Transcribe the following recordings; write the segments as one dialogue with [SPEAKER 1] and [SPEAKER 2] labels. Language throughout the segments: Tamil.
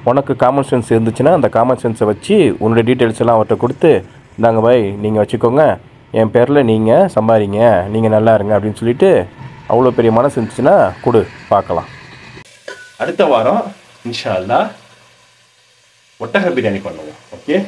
[SPEAKER 1] உனக்கு காமன் சென்ஸ் இருந்துச்சுன்னா அந்த காமன் சென்ஸை வச்சு உன்னோட டீட்டெயில்ஸ் எல்லாம் அவர்கிட்ட கொடுத்து, இந்தாங்க பாய் நீங்கள் வச்சுக்கோங்க, என் பேரில் நீங்கள் சம்பாதிங்க, நீங்கள் நல்லா இருங்க அப்படின்னு சொல்லிட்டு அவ்வளோ பெரிய மனசு இருந்துச்சுன்னா கொடு, பார்க்கலாம். அடுத்த வாரம் இன்ஷா அல்லாஹ் ஒட்டக பிரியாணி பண்ணுவோம். ஓகே.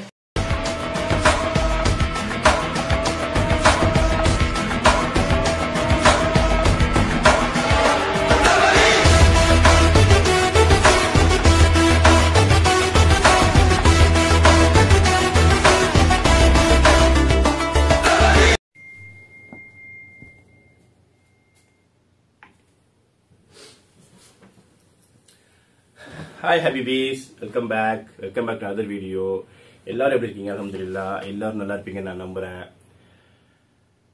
[SPEAKER 1] ஹாய் ஹபிபீஸ், welcome back to other video. எல்லாரும் எப்படி இருக்கீங்க? அல்ஹம்துலில்லாஹ் எல்லாரும் நல்லா இருப்பீங்கன்னு நான் நம்புறேன்.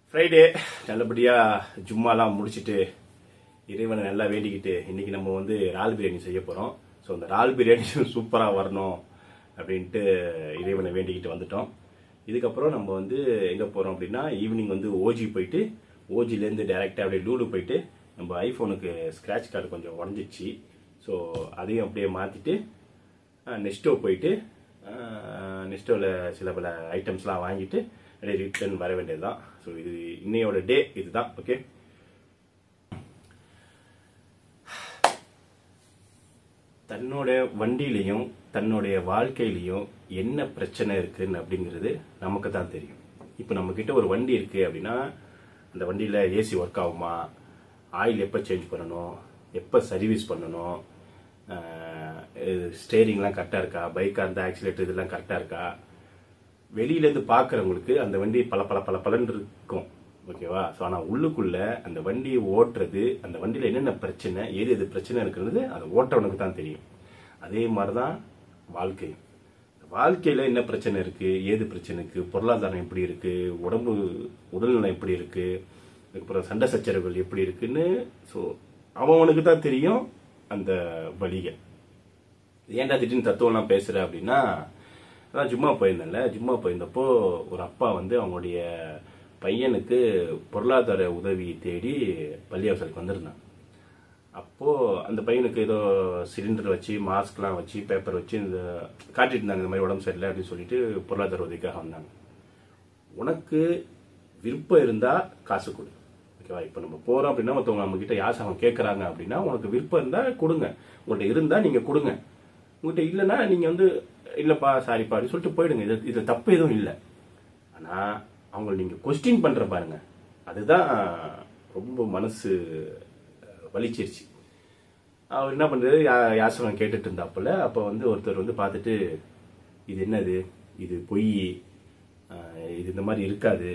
[SPEAKER 1] ஃப்ரைடே நல்லபடியாக ஜும்மாலாம் முடிச்சுட்டு இறைவனை நல்லா வேண்டிக்கிட்டு இன்னைக்கு நம்ம வந்து இறால் பிரியாணி செய்ய போகிறோம். ஸோ அந்த இறால் பிரியாணி சூப்பராக வரணும் அப்படின்ட்டு இறைவனை வேண்டிக்கிட்டு வந்துட்டோம். இதுக்கப்புறம் நம்ம வந்து எங்கே போகிறோம் அப்படின்னா, ஈவினிங் வந்து ஓஜி போயிட்டு, ஓஜிலேருந்து டைரெக்டாக அப்படியே லூலு போயிட்டு, நம்ம ஐஃபோனுக்கு ஸ்க்ராட்ச் கார்டு கொஞ்சம் உடஞ்சிச்சு. ஸோ அதையும் அப்படியே மாற்றிட்டு நெஸ்டோ போயிட்டு நெஸ்டோவில் சில பல ஐட்டம்ஸ்லாம் வாங்கிட்டு அப்படியே ரிட்டர்ன் வர வேண்டியது தான். ஸோ இது இன்னையோட டே இதுதான். ஓகே. தன்னோட வண்டியிலையும் தன்னுடைய வாழ்க்கையிலையும் என்ன பிரச்சனை இருக்குன்னு அப்படிங்கிறது நமக்கு தான் தெரியும். இப்போ நம்மக்கிட்ட ஒரு வண்டி இருக்குது அப்படின்னா, அந்த வண்டியில் ஏசி ஒர்க் ஆகுமா, ஆயில் எப்போ சேஞ்ச் பண்ணணும், எப்போ சர்வீஸ் பண்ணணும், ஸ்டேரிங்லாம் கரெக்டாக இருக்கா, பைக்காக இருந்தால் ஆக்சிலேட்டர் இதெல்லாம் கரெக்டாக இருக்கா, வெளியிலேருந்து பார்க்குறவங்களுக்கு அந்த வண்டி பலன்னு இருக்கும். ஓகேவா? ஸோ ஆனால் உள்ளுக்குள்ளே அந்த வண்டியை ஓட்டுறது, அந்த வண்டியில் என்னென்ன பிரச்சனை, எது பிரச்சனை இருக்கிறது அதை ஓட்டுறவனுக்கு தான் தெரியும். அதே மாதிரி தான் வாழ்க்கை. வாழ்க்கையில் என்ன பிரச்சனை இருக்குது, ஏது பிரச்சனை இருக்குது, பொருளாதாரம் எப்படி இருக்குது, உடல்நலம் எப்படி இருக்குது, அதுக்கப்புறம் சண்டை சச்சரவுகள் எப்படி இருக்குன்னு ஸோ அவனுக்கு தான் தெரியும் அந்த வழிகள். ஏன்டா திடீர்னு தத்துவம்லாம் பேசுற அப்படின்னா, அதான் ஜும்மா போயிருந்தேன்ல, ஜும்மா போயிருந்தப்போ ஒரு அப்பா வந்து அவங்களுடைய பையனுக்கு பொருளாதார உதவி தேடி பள்ளிவாசலுக்கு வந்திருந்தாங்க. அப்போ அந்த பையனுக்கு ஏதோ சிலிண்டர் வச்சு, மாஸ்க்லாம் வச்சு, பேப்பர் வச்சு இந்த காட்டிட்டு இருந்தாங்க, இந்த மாதிரி உடம்பு சரியில்லை அப்படின்னு சொல்லிட்டு பொருளாதார உதவிக்காக வந்தாங்க. உனக்கு விருப்பம் இருந்தா காசு கொடு. ஓகேவா? இப்போ நம்ம போறோம் அப்படின்னா, மற்றவங்க நம்ம கிட்ட யாசகம் கேட்கறாங்க அப்படின்னா, உனக்கு விருப்பம் இருந்தா கொடுங்க, உங்கள்கிட்ட இருந்தா நீங்க கொடுங்க, உங்கள்கிட்ட இல்லைன்னா நீங்க வந்து இல்லப்பா சாரிப்பா அப்படின்னு சொல்லிட்டு போயிடுங்க. இது தப்பு எதுவும் இல்லை. ஆனா அவங்களை நீங்க கொஸ்டின் பண்ற பாருங்க, அதுதான் ரொம்ப மனசு வலிச்சிருச்சு. அவர் என்ன பண்றது, யாசகம் கேட்டுட்டு இருந்தாப்புல. அப்போ வந்து ஒருத்தர் வந்து பார்த்துட்டு, இது என்னது, இது பொய், இது இந்த மாதிரி இருக்காது,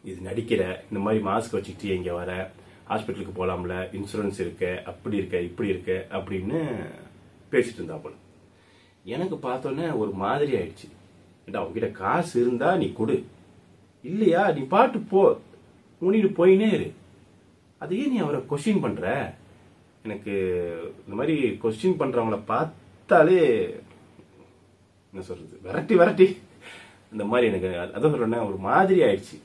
[SPEAKER 1] இது நடிக்கிற, இந்த மாதிரி மாஸ்க் வச்சுக்கிட்டு இங்கே வர, ஹாஸ்பிட்டலுக்கு போகலாம்ல, இன்சூரன்ஸ் இருக்க, அப்படி இருக்க, இப்படி இருக்க அப்படின்னு பேசிட்டு இருந்தாப்புல. எனக்கு பார்த்தோன்னே ஒரு மாதிரி ஆயிடுச்சு. ஏண்டா, அவங்ககிட்ட காசு இருந்தா நீ கொடு, இல்லையா நீ பாட்டு போ, முன்னிட்டு போயினே இரு. அதையே நீ அவரை கொஸ்டின் பண்ற? எனக்கு இந்த மாதிரி கொஸ்டின் பண்றவங்கள பார்த்தாலே என்ன சொல்றது, விரட்டி இந்த மாதிரி எனக்கு அதான் சொல்றேன், ஒரு மாதிரி ஆயிடுச்சு.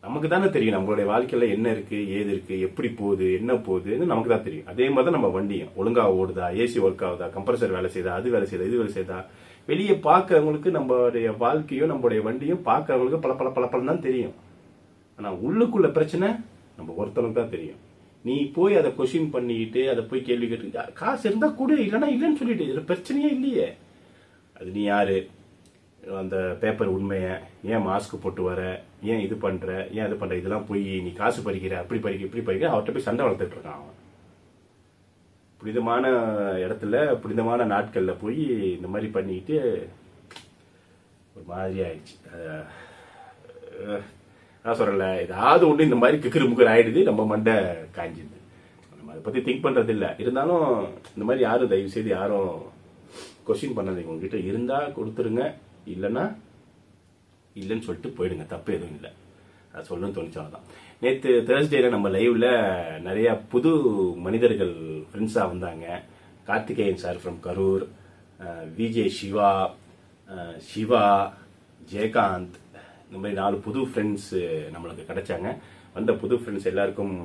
[SPEAKER 1] நமக்கு தானே தெரியும் நம்மளுடைய வாழ்க்கையில என்ன இருக்கு, ஏது இருக்கு, எப்படி போகுது, என்ன போகுதுன்னு நமக்கு தான் தெரியும். அதே மாதிரி தான் நம்ம வண்டியும் ஒழுங்கா ஓடுதா, ஏசி ஒர்க் ஆகுதா, கம்ப்ரஸர் வேலை செய்யுதா, அது வேலை செய்யுதா, இது வேலை செய்யுதா, வெளியே பார்க்கறவங்களுக்கு நம்மளுடைய வாழ்க்கையும் நம்மளுடைய வண்டியும் பார்க்கறவங்களுக்கு பல தான் தெரியும். ஆனா உள்ளுக்குள்ள பிரச்சனை நம்ம ஒருத்தனுக்கு தான் தெரியும். நீ போய் அதை கொஸ்டின் பண்ணிக்கிட்டு அதை போய் கேள்வி கேட்டு, காசு இருந்தா கூட, இல்லைன்னா இல்லைன்னு சொல்லிட்டு, இதுல பிரச்சனையே இல்லையே. அது நீ யாரு, அந்த பேப்பர் உண்மைய, ஏன் மாஸ்க் போட்டு வர, ஏன் இது பண்ற, ஏன் இது பண்ற, இதெல்லாம் போய் நீ காசு பறிக்கிற, அப்படி பறிக்க இப்படி பறிக்க, அவர்கிட்ட போய் சண்டை வளர்த்துட்டு இருக்கான் அவன். புனிதமான இடத்துல புனிதமான நாட்கள்ல போய் இந்த மாதிரி பண்ணிட்டு ஒரு மாதிரி ஆயிடுச்சு. நான் சொல்றேன்ல, ஏதாவது ஒண்ணு இந்த மாதிரி கிக்கிரு முக்கர் ஆயிடுது, நம்ம மண்டை காஞ்சிடுது. நம்ம அதை பத்தி திங்க் பண்றது இல்லை. இருந்தாலும் இந்த மாதிரி யாரும் தயவு செய்து யாரும் கொஸ்டின் பண்ணாதீங்க. உங்ககிட்ட இருந்தா கொடுத்துருங்க, இல்லைன்னா இல்லைன்னு சொல்லிட்டு போயிடுங்க, தப்பு எதுவும் இல்லை. அது சொல்லணும்னு தோணிச்சால்தான். நேற்று தேர்ஸ்டேல நம்ம லைவ்ல நிறைய புது மனிதர்கள் ஃப்ரெண்ட்ஸா வந்தாங்க. Karthikeyan sir from Karur, VJ Siva, Jayakanth, இந்த மாதிரி 4 புது ஃப்ரெண்ட்ஸ் நம்மளுக்கு கிடைச்சாங்க. வந்த புது ஃப்ரெண்ட்ஸ் எல்லாருக்கும்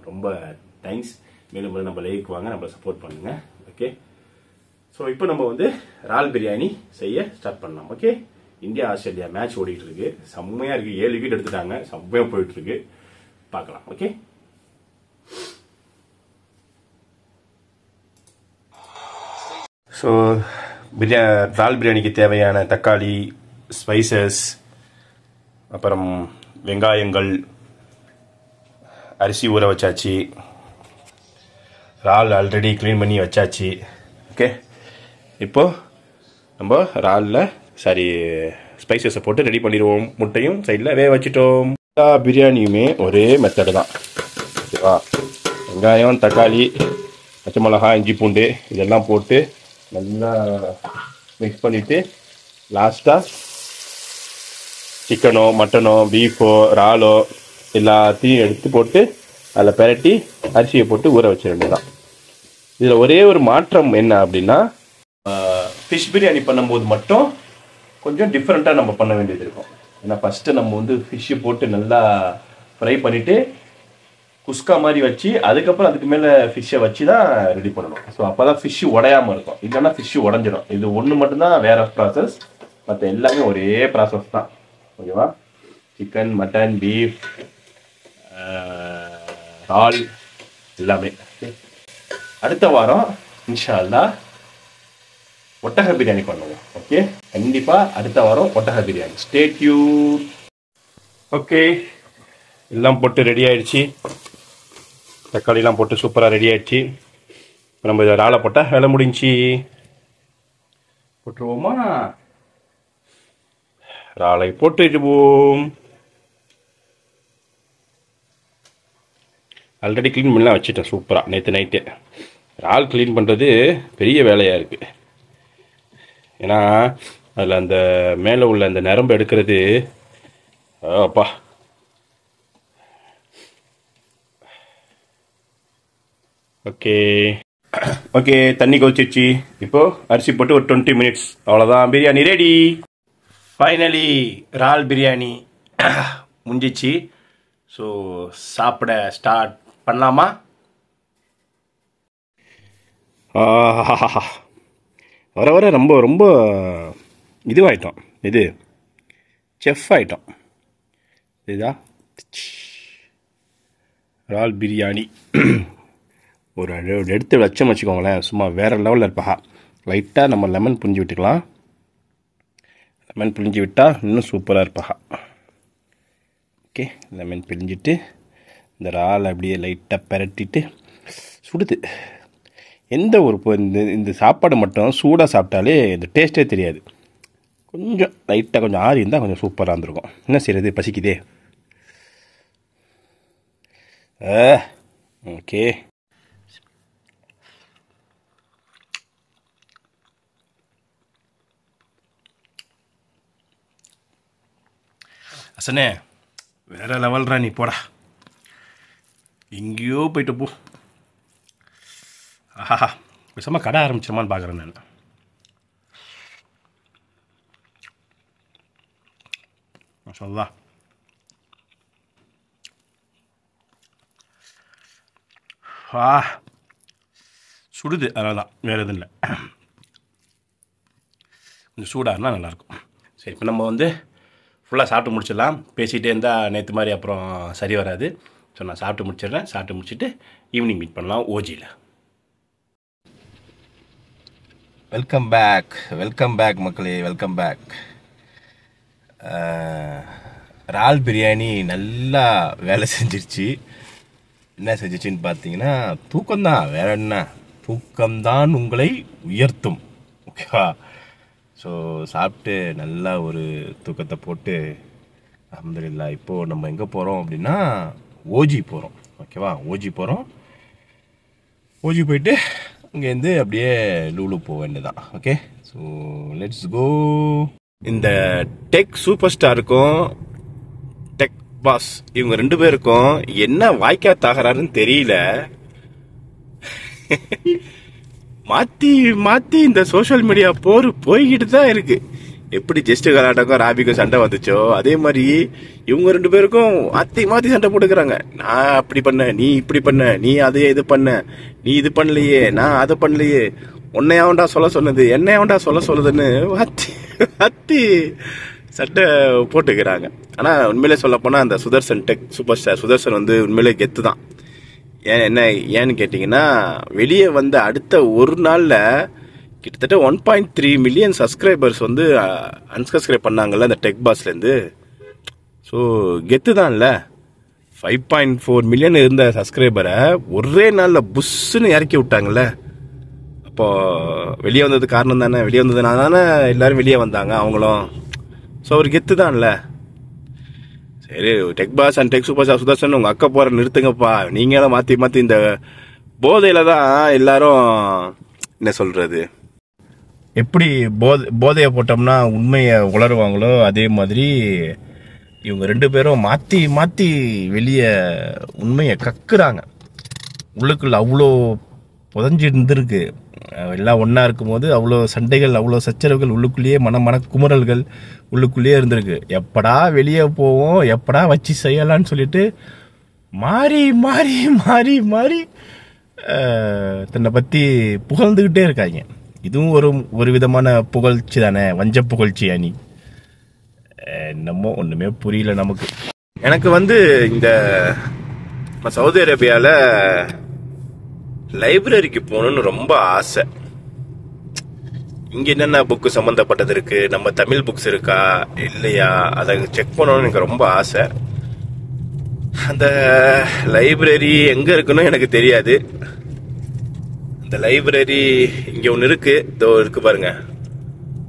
[SPEAKER 1] ரொம்ப தேங்க்ஸ். மேலும் நம்ம லைவுக்கு வாங்க, நம்மளை சப்போர்ட் பண்ணுங்க. ஓகே. ஸோ இப்போ நம்ம வந்து இறால் பிரியாணி செய்ய ஸ்டார்ட் பண்ணலாம். ஓகே, இந்தியா ஆஸ்திரேலியா மேட்ச் ஓடிட்டு இருக்கு. செம்மையா இருக்கு. 7 விக்கெட் எடுத்துட்டாங்க. செம்மையா போயிட்டு இருக்கு. பார்க்கலாம். ஓகே, ஸோ இறால் பிரியாணிக்கு தேவையான தக்காளி, ஸ்பைசஸ், அப்புறம் வெங்காயங்கள், அரிசி ஊற வச்சாச்சு, இறால் ஆல்ரெடி க்ளீன் பண்ணி வச்சாச்சு. ஓகே, இப்போ நம்ம இறாலில் ஸ்பைசஸை போட்டு ரெடி பண்ணிடுவோம். முட்டையும் சைடில் வேக வச்சுட்டோம். எல்லா பிரியாணியுமே ஒரே மெத்தடு தான். ஓகேவா? வெங்காயம், தக்காளி, பச்சை மிளகா, இஞ்சி பூண்டு இதெல்லாம் போட்டு நல்லா மிக்ஸ் பண்ணிவிட்டு லாஸ்ட்டாக சிக்கனோ, மட்டனோ, பீஃபோ, இறாலோ எல்லாத்தையும் எடுத்து போட்டு அதில் பெரட்டி அரிசியை போட்டு ஊற வச்சிட வேண்டியதான். இதில் ஒரே ஒரு மாற்றம் என்ன அப்படின்னா, ஃபிஷ் பிரியாணி பண்ணும்போது மட்டும் கொஞ்சம் டிஃப்ரெண்ட்டாக நம்ம பண்ண வேண்டியது இருக்கும். ஏன்னா ஃபஸ்ட்டு நம்ம வந்து ஃபிஷ்ஷு போட்டு நல்லா ஃப்ரை பண்ணிவிட்டு குஸ்கா மாதிரி வச்சு அதுக்கப்புறம் அதுக்கு மேலே ஃபிஷ்ஷை வச்சு தான் ரெடி பண்ணணும். ஸோ அப்போ தான் ஃபிஷ்ஷு உடையாமல் இருக்கும். இல்லைன்னா ஃபிஷ்ஷு உடஞ்சிடும். இது ஒன்று மட்டும்தான் வேறு ப்ராசஸ், மற்ற எல்லாமே ஒரே ப்ராசஸ் தான். ஓகேவா? சிக்கன், மட்டன், பீஃப், இறால் எல்லாமே. அடுத்த வாரம் இன்ஷா அல்லாஹ் ஒட்டக பிரியாணி பண்ணுவோம். ஓகே, கண்டிப்பாக அடுத்த வாரம் ஒட்டக பிரியாணி. Stay tune. ஓகே, எல்லாம் போட்டு ரெடி ஆயிடுச்சு. தக்காளிலாம் போட்டு சூப்பராக ரெடி ஆயிடுச்சு. இப்போ நம்ம இதை இறாலை போட்டால் வேலை முடிஞ்சு. போட்டுருவோமா? இறாலை போட்டுடுவோம். ஆல்ரெடி க்ளீன் பண்ணலாம் வச்சுட்டேன் சூப்பராக நேற்று நைட்டு. இறால் க்ளீன் பண்ணுறது பெரிய வேலையாக இருக்குது. ஏன்னா அதில் அந்த மேலே உள்ள அந்த நரம்பு எடுக்கிறது அப்பா. ஓகே ஓகே, தண்ணி கொதிச்சிருச்சு. இப்போது அரிசி போட்டு ஒரு 20 மினிட்ஸ், அவ்வளோதான், பிரியாணி ரெடி. ஃபைனலி இறால் பிரியாணி முடிஞ்சிச்சு. ஸோ சாப்பிட ஸ்டார்ட் பண்ணலாமா? வர வர ரொம்ப ரொம்ப இதுவாகிட்டோம். இது செஃப் ஆகிட்டோம். இதுதான் இறால் பிரியாணி. ஒரு எடுத்து வச்சோம் வச்சுக்கோங்களேன், சும்மா வேறு லெவலில் இருப்பா. லைட்டாக நம்ம லெமன் புழிஞ்சு விட்டுக்கலாம். லெமன் புழிஞ்சு விட்டால் இன்னும் சூப்பராக இருப்பா. ஓகே, லெமன் பிழிஞ்சிட்டு இந்த இறால் அப்படியே லைட்டாக பெரட்டிட்டு சுடுது. எந்த ஒரு இந்த சாப்பாடு மட்டும் சூடாக சாப்பிட்டாலே இந்த டேஸ்ட்டே தெரியாது. கொஞ்சம் லைட்டாக கொஞ்சம் ஆறி இருந்தால் கொஞ்சம் சூப்பராக இருந்திருக்கும். என்ன செய்கிறது, பசிக்குதே. ஓகே, அசனே வேற லெவல்ரா. நீ போடா, எங்கேயோ போயிட்டு போ. ஆஹா, பேசாமல் கடை ஆரம்பிச்சிடமான்னு பார்க்குறேன் நான். மாஷா சுடுது, அதனால தான், வேறு எதுவும் இல்லை. கொஞ்சம் சூடாக நல்லாயிருக்கும். சரி, இப்போ நம்ம வந்து ஃபுல்லாக சாப்பிட்டு முடிச்சிடலாம். பேசிகிட்டே இருந்தால் நேற்று மாதிரி அப்புறம் சரி வராது. ஸோ நான் சாப்பிட்டு முடிச்சிடுறேன். சாப்பிட்டு முடிச்சுட்டு ஈவினிங் மீட் பண்ணலாம் ஓஜியில்.
[SPEAKER 2] வெல்கம் பேக் மக்களே, வெல்கம் பேக். இறால் பிரியாணி நல்லா வேலை செஞ்சிருச்சு. என்ன செஞ்சிச்சுன்னு பார்த்தீங்கன்னா, தூக்கம்தான், வேற என்ன, தூக்கம்தான் உங்களை உயர்த்தும். ஓகேவா? ஸோ சாப்பிட்டு நல்லா ஒரு தூக்கத்தை போட்டு அல்ஹம்துலில்லாஹ். இப்போது நம்ம எங்கே போகிறோம் அப்படின்னா ஓஜி போகிறோம். ஓகேவா? ஓஜி போகிறோம். ஓஜி போயிட்டு இங்கேருந்து அப்படியே லூலு போக வேண்டியதான். Okay, so let's go.
[SPEAKER 1] இந்த டெக் சூப்பர் ஸ்டாருக்கும் டெக் பாஸ் இவங்க 2 பேருக்கும் என்ன வாய்க்கா தாகிறாருன்னு தெரியல. மாற்றி மாற்றி இந்த சோஷியல் மீடியா போய்கிட்டு தான் இருக்கு. எப்படி ஜெஸ்ட் கலாட்டாக்கும் ராபிக்கும் சண்டை வந்துச்சோ அதே மாதிரி இவங்க 2 பேருக்கும் மாற்றி மாற்றி சண்டை போட்டுக்கிறாங்க. நான் அப்படி பண்ண, நீ இப்படி பண்ண, நீ அதை இது பண்ண, நீ இது பண்ணலையே, நான் அதை பண்ணலையே,
[SPEAKER 2] உன்னையாவண்டா சொல்ல சொன்னது, என்னையாவண்டா சொல்ல சொல்லுதுன்னு அத்தி சட்டை போட்டுக்கிறாங்க. ஆனால் உண்மையிலே சொல்ல போனால் அந்த Sudarshan tech super star Sudarshan வந்து உண்மையிலே கெத்து தான். ஏன்னு கேட்டிங்கன்னா, வெளியே வந்த அடுத்த ஒரு நாளில் கிட்டத்தட்ட 1.3 மில்லியன் சப்ஸ்கிரைபர்ஸ் வந்து அன்சப்ஸ்கிரைப் பண்ணாங்கல்ல அந்த டெக் பாஸ்லேருந்து. ஸோ கெத்து தான்ல. 5.4 மில்லியன் இருந்த சப்ஸ்கிரைபரை ஒரே நாளில் புஷ்ஷுன்னு இறக்கி விட்டாங்கல்ல. அப்போ வெளியே வந்தது காரணம் தானே, வெளியே வந்ததுனால தானே எல்லாரும் வெளியே வந்தாங்க அவங்களும். ஸோ அவர் கெத்து தான்ல. சரி, tech boss and tech super star Sudarshan உங்கள் அக்கா போகிற நிறுத்துங்கப்பா. நீங்களும் மாற்றி மாற்றி இந்த போதையில் தான் எல்லாரும் என்ன சொல்கிறது, எப்படி போதையை போட்டோம்னா உண்மையை உளருவாங்களோ அதே மாதிரி இவங்க 2 பேரும் மாற்றி மாற்றி வெளியே உண்மையை கக்குறாங்க. உள்ளுக்குள்ள அவ்வளோ புதஞ்சு இருந்திருக்கு. எல்லாம் ஒன்றா இருக்கும்போது அவ்வளோ சண்டைகள், அவ்வளோ சச்சரவுகள், உள்ளுக்குள்ளேயே மன குமுறல்கள் உள்ளுக்குள்ளேயே இருந்திருக்கு. எப்படா வெளியே போவோம், எப்படா வச்சு செய்யலான்னு சொல்லிட்டு மாறி மாறி மாறி மாறி தன்னை பற்றி புகழ்ந்துக்கிட்டே இருக்காங்க. இதுவும் ஒரு விதமான புகழ்ச்சி தானே, வஞ்ச புகழ்ச்சி. அணி என்னமோ ஒன்றுமே புரியல நமக்கு. எனக்கு வந்து இந்த சவுதி அரேபியாவில் லைப்ரரிக்கு போகணுன்னு ரொம்ப ஆசை. இங்கே என்னென்ன புக்கு சம்மந்தப்பட்டது இருக்கு, நம்ம தமிழ் புக்ஸ் இருக்கா இல்லையா, அதை செக் பண்ணணும்னு எனக்கு ரொம்ப ஆசை. அந்த லைப்ரரி எங்கே இருக்குன்னு எனக்கு தெரியாது. அந்த லைப்ரரி இங்கே ஒன்று இருக்கு, இதோ இருக்கு பாருங்க.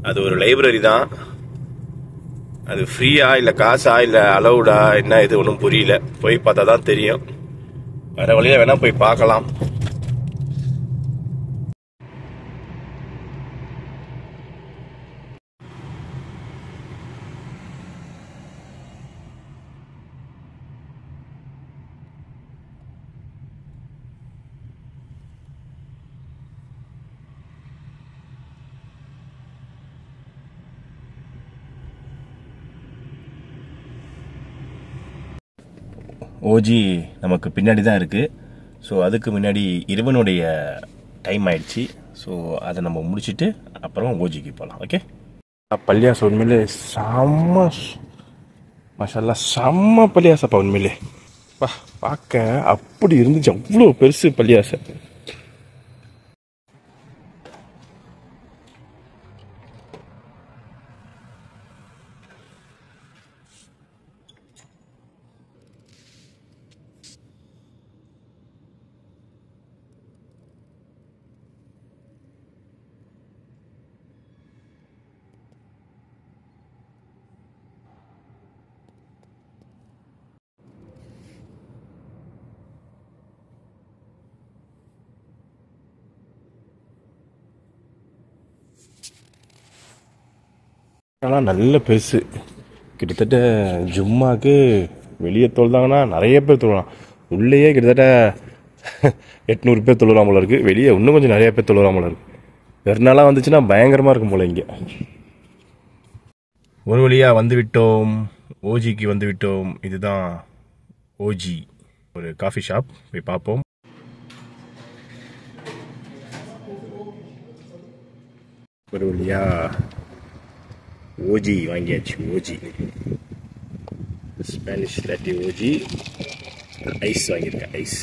[SPEAKER 2] அது ஒரு லைப்ரரி தான். அது ஃப்ரீயா இல்லை காசா இல்லை அலௌடா என்ன, இது ஒன்றும் புரியல. போய் பார்த்தா தான் தெரியும். வர வழியில வேணா போய் பார்க்கலாம். ஓஜி நமக்கு பின்னாடி தான் இருக்குது. ஸோ அதுக்கு முன்னாடி இறைவனுடைய டைம் ஆயிடுச்சு. ஸோ அதை நம்ம முடிச்சுட்டு அப்புறம் ஓஜிக்கு போகலாம். ஓகே. பள்ளியாசம் உண்மையிலே செம்ம மஷாலா, செம்ம பள்ளியாசப்பா. உண்மையிலே பார்க்க அப்படி இருந்துச்சு, அவ்வளோ பெருசு பள்ளியாசை. ஆனால் நல்ல பெருசு. கிட்டத்தட்ட ஜும்மாக்கு வெளியே தொழுதாங்கன்னா நிறைய பேர் தொழுலாம். உள்ளேயே கிட்டத்தட்ட 800 பேர் தொழுலாம் போல இருக்குது. வெளியே இன்னும் கொஞ்சம் நிறைய பேர் தொழுலாம் போல இருக்குது. வேறு நாளாக வந்துச்சுன்னா பயங்கரமாக இருக்கும் போல. இங்கே ஒரு வழியாக வந்து விட்டோம், ஓஜிக்கு வந்து விட்டோம். இதுதான் ஓஜி, ஒரு காஃபி ஷாப். போய் பார்ப்போம். ஒரு வழியாக ஓஜி வாங்கியாச்சு. OG Spanish latte OG. Ice வாங்கியிருக்கேன். ஐஸ்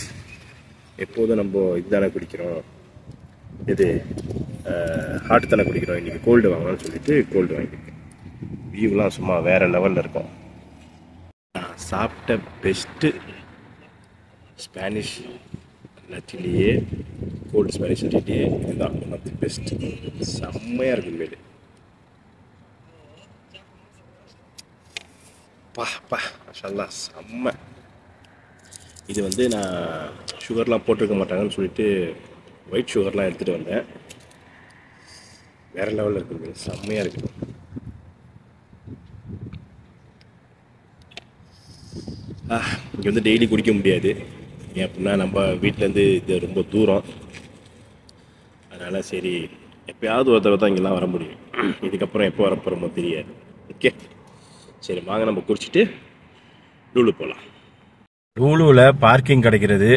[SPEAKER 2] எப்போதும் நம்ம இதுதானே குடிக்கிறோம், இது ஹாட் தானே குடிக்கிறோம். இன்றைக்கி கோல்டு வாங்கலாம்னு சொல்லிட்டு கோல்டு வாங்கியிருக்கேன். வியூலாம் சும்மா வேறு லெவலில் இருக்கும். சாப்பிட்ட பெஸ்ட்டு ஸ்பானிஷ் லாட்டிலேயே, கோல்டு ஸ்பானிஷ் லாட்டிலேயே இதுதான் ஒன் ஆஃப் தி பெஸ்ட். செம்மையாக இருக்கும் மேலே. பா மாஷால்லா செம்ம. இது வந்து நான் சுகர்லாம் போட்டிருக்க மாட்டாங்கன்னு சொல்லிட்டு ஒயிட் சுகர்லாம் எடுத்துகிட்டு வந்தேன். வேறு லெவலில் இருக்குது, செம்மையாக இருக்குது. இங்கே வந்து டெய்லி குடிக்க முடியாது. ஏன் அப்படின்னா நம்ம வீட்டிலேருந்து இது ரொம்ப தூரம். அதனால் சரி எப்போயாவது ஒரு தடவை தான் இங்கெல்லாம் வர முடியும். இதுக்கப்புறம் எப்போ வரப்போகிறோமோ தெரியாது. ஓகே, சரி வாங்க நம்ம குடிச்சிட்டு லூலு போகலாம். லூலுவில் பார்க்கிங் கிடைக்கிறது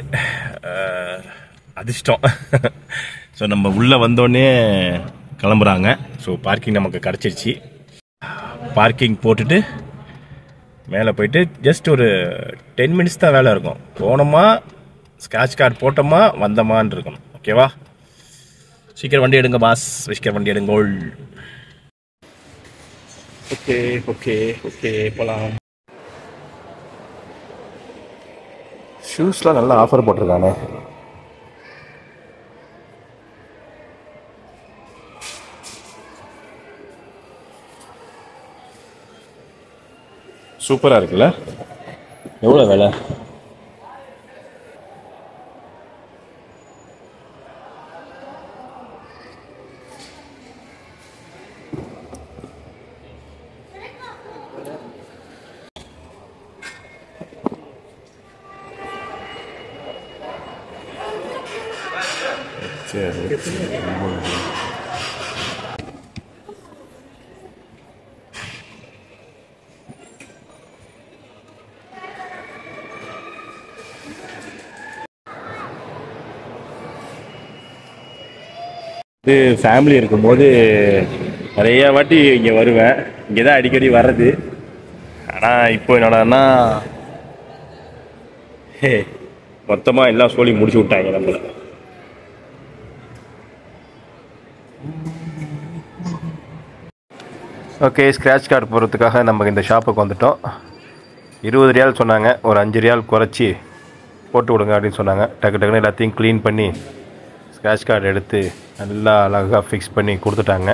[SPEAKER 2] அதிர்ஷ்டம். ஸோ நம்ம உள்ளே வந்தோடனே கிளம்புறாங்க. ஸோ பார்க்கிங் நமக்கு கிடச்சிருச்சு. பார்க்கிங் போட்டுட்டு மேலே போயிட்டு ஜஸ்ட் ஒரு 10 மினிட்ஸ் தான் வேலை இருக்கும். போனோமா ஸ்க்ராட்ச் கார்டு போட்டோமா வந்தோமான்னு இருக்கணும். ஓகேவா? சீக்கிரம் வண்டி எடுங்க பாஸ், சீக்கிரம் வண்டி எடுங்கோள். ஓகே ஓகே ஓகே போகலாம். ஷூஸ்லாம் நல்லா ஆஃபர் போட்டிருக்கானே. சூப்பராக இருக்குல்ல? எவ்வளோ வேலை? சரி ஃபேமிலி இருக்கும்போது நிறைய வாட்டி இங்கே வருவேன். இங்கே தான் அடிக்கடி வர்றது. ஆனால் இப்போ என்னடான்னா மொத்தமாக எல்லாம் சொல்லி முடிச்சு விட்டாங்க நம்மளை. ஓகே, ஸ்க்ராட்ச் கார்டு போடுறதுக்காக நம்ம இந்த ஷாப்புக்கு வந்துட்டோம். 20 ரியால் சொன்னாங்க. ஒரு 5 ரியால் குறைச்சி போட்டு விடுங்க அப்படின்னு சொன்னாங்க. டக்கு டக்குன்னு எல்லாத்தையும் க்ளீன் பண்ணி ஸ்க்ராட்ச் கார்டு எடுத்து நல்லா அழகாக ஃபிக்ஸ் பண்ணி கொடுத்துட்டாங்க.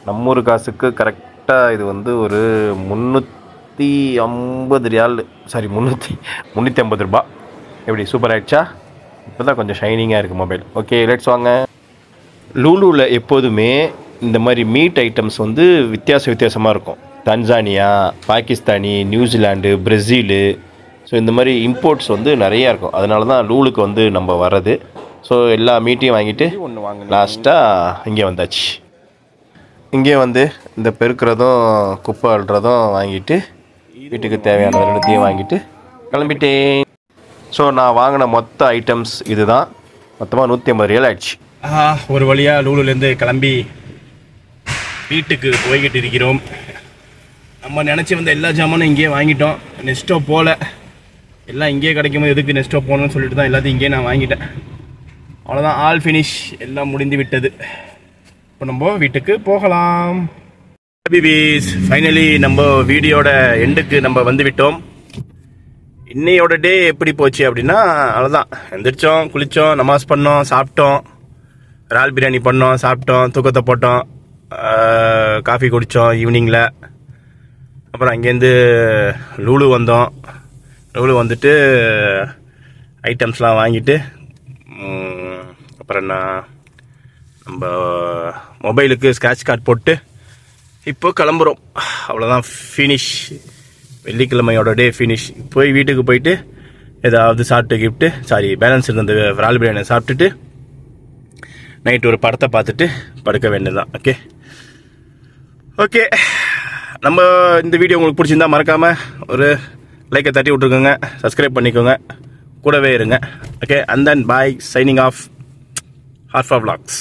[SPEAKER 2] நம்ம ஊர் காசுக்கு கரெக்டாக இது வந்து ஒரு 350 ரியால், சாரி 350 ரூபா. எப்படி சூப்பர் ஆகிடுச்சா? இப்போ தான் கொஞ்சம் ஷைனிங்காக இருக்குது மொபைல். ஓகே, லெட்ஸ் வாங்க. லூலூவில் எப்போதுமே இந்த மாதிரி மீட் ஐட்டம்ஸ் வந்து வித்தியாசமாக இருக்கும். தன்சானியா, பாகிஸ்தானி, நியூசிலாண்டு, பிரேசிலு, ஸோ இந்த மாதிரி இம்போர்ட்ஸ் வந்து நிறையா இருக்கும். அதனால தான் லூலுக்கு வந்து நம்ம வர்றது. ஸோ எல்லா மீட்டையும் வாங்கிட்டு லாஸ்ட்டாக இங்கே வந்தாச்சு. இங்கே வந்து இந்த பெருக்கிறதும் குப்பை அள்ளுறதும் வாங்கிட்டு வீட்டுக்கு தேவையான ரெண்டுத்தையும் வாங்கிட்டு கிளம்பிட்டேன். ஸோ நான் வாங்கின மொத்த ஐட்டம்ஸ் இது தான். மொத்தமாக 150 ரியால் ஆயிடுச்சு. ஒரு வழியாக லூலுலேருந்து கிளம்பி வீட்டுக்கு போய்கிட்டு இருக்கிறோம். நம்ம நினச்சி வந்த எல்லா ஜாமானும் இங்கேயே வாங்கிட்டோம். நெக்ஸ்ட்டோ போகல, எல்லாம் இங்கேயே கிடைக்கும்போது எதுக்கு நெக்ஸ்ட்டோ போகணும்னு சொல்லிட்டு தான் எல்லாத்தையும் இங்கேயே நான் வாங்கிட்டேன். அவ்வளோதான், ஆல் ஃபினிஷ், எல்லாம் முடிந்து விட்டது. இப்போ நம்ம வீட்டுக்கு போகலாம். பிபிஸ், ஃபைனலி நம்ம வீடியோட எண்டுக்கு நம்ம வந்து விட்டோம். இன்னையோட டே எப்படி போச்சு அப்படின்னா, அவ்வளோதான். எந்திரிச்சோம், குளித்தோம், நமாஸ் பண்ணோம், சாப்பிட்டோம், இறால் பிரியாணி பண்ணோம், சாப்பிட்டோம், தூக்கத்தை போட்டோம், காஃபி குடித்தோம் ஈவினிங்கில். அப்புறம் அங்கேருந்து லூலு வந்தோம். லூலு வந்துட்டு ஐட்டம்ஸ்லாம் வாங்கிட்டு அப்புறம் நம்ம மொபைலுக்கு ஸ்க்ராட்ச் கார்டு போட்டு இப்போ கிளம்புறோம். அவ்வளோதான், ஃபினிஷ். வெள்ளிக்கிழமையோட டே ஃபினிஷ். போய் வீட்டுக்கு போயிட்டு ஏதாவது சாப்பிட்டு பேலன்ஸ் இருந்த இறால் பிரியாணி சாப்பிட்டுட்டு நைட்டு ஒரு படத்தை பார்த்துட்டு படுக்க வேண்டியதுதான். ஓகே ஓகே, நம்ம இந்த வீடியோ உங்களுக்கு பிடிச்சிருந்தா மறக்காமல் ஒரு லைக்கை தட்டி விட்ருக்கோங்க, சப்ஸ்கிரைப் பண்ணிக்கோங்க, கூடவே இருங்க. Okay, and then bye, signing off, ஹார்ஃபா விலாக்ஸ்.